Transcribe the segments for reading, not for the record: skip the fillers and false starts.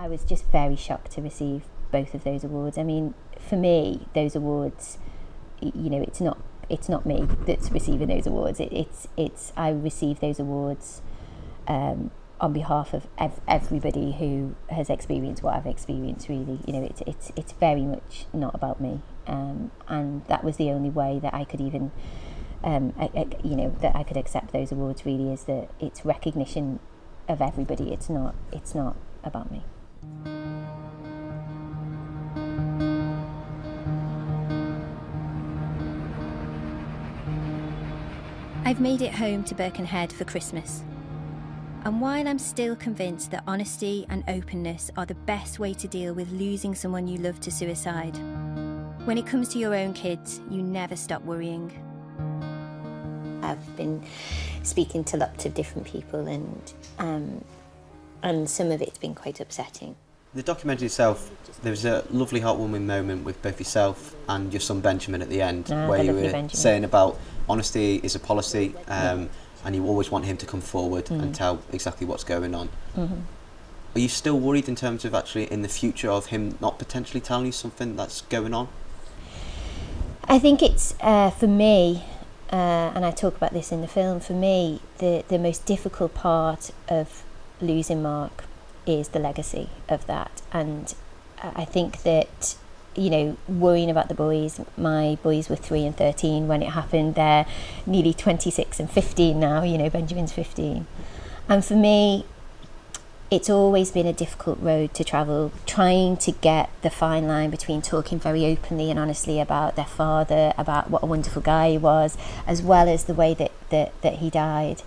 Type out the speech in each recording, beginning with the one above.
I was just very shocked to receive both of those awards. I mean, for me, those awards, you know, it's not me that's receiving those awards. It's I received those awards on behalf of everybody who has experienced what I've experienced. Really, you know, it's very much not about me, and that was the only way that I could even, you know, that I could accept those awards. Really, is that it's recognition of everybody. It's not about me. I've made it home to Birkenhead for Christmas. And while I'm still convinced that honesty and openness are the best way to deal with losing someone you love to suicide, when it comes to your own kids, you never stop worrying. I've been speaking to lots of different people, and some of it's been quite upsetting. The documentary itself, there was a lovely heartwarming moment with both yourself and your son Benjamin at the end, where you were saying about honesty is a policy, and you always want him to come forward and tell exactly what's going on. Are you still worried in terms of actually in the future of him not potentially telling you something that's going on? I think it's, for me, and I talk about this in the film, for me, the most difficult part of losing Mark is the legacy of that. And I think that, you know, worrying about the boys, my boys were 3 and 13 when it happened. They're nearly 26 and 15 now, you know, Benjamin's 15. And for me, it's always been a difficult road to travel, trying to get the fine line between talking very openly and honestly about their father, about what a wonderful guy he was, as well as the way that he died.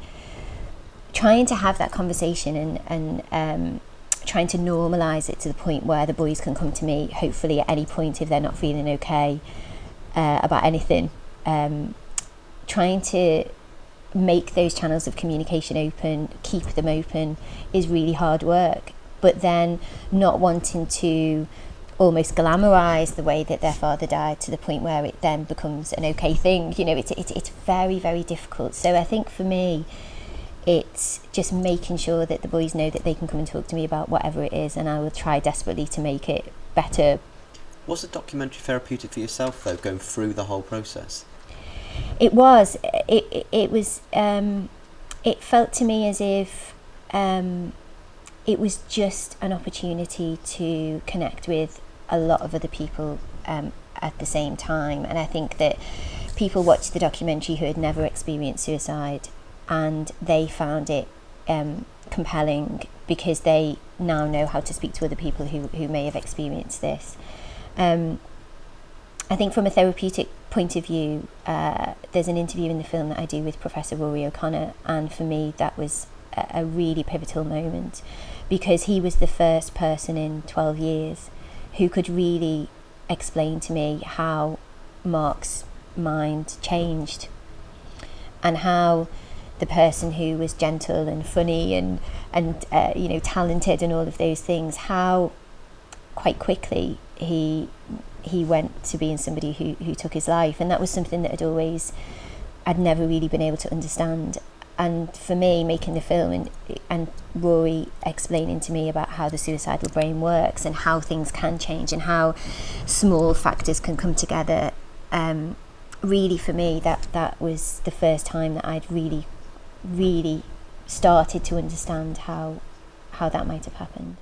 Trying to have that conversation and trying to normalise it to the point where the boys can come to me, hopefully at any point if they're not feeling okay about anything. Trying to make those channels of communication open, keep them open, is really hard work. But then not wanting to almost glamorise the way that their father died to the point where it then becomes an okay thing. You know, it's very, very difficult. So I think for me, it's just making sure that the boys know that they can come and talk to me about whatever it is, and I will try desperately to make it better. Was the documentary therapeutic for yourself, though, going through the whole process? It was. It was. It felt to me as if it was just an opportunity to connect with a lot of other people at the same time. And I think that people watched the documentary who had never experienced suicide, and they found it compelling because they now know how to speak to other people who may have experienced this. I think from a therapeutic point of view, there's an interview in the film that I do with Professor Rory O'Connor, and for me that was a really pivotal moment, because he was the first person in 12 years who could really explain to me how Mark's mind changed, and how the person who was gentle and funny and you know, talented and all of those things, how quite quickly he went to being somebody who took his life. And that was something that I'd never really been able to understand. And for me, making the film and Rory explaining to me about how the suicidal brain works and how things can change and how small factors can come together, really for me that was the first time that I'd really started to understand how that might have happened.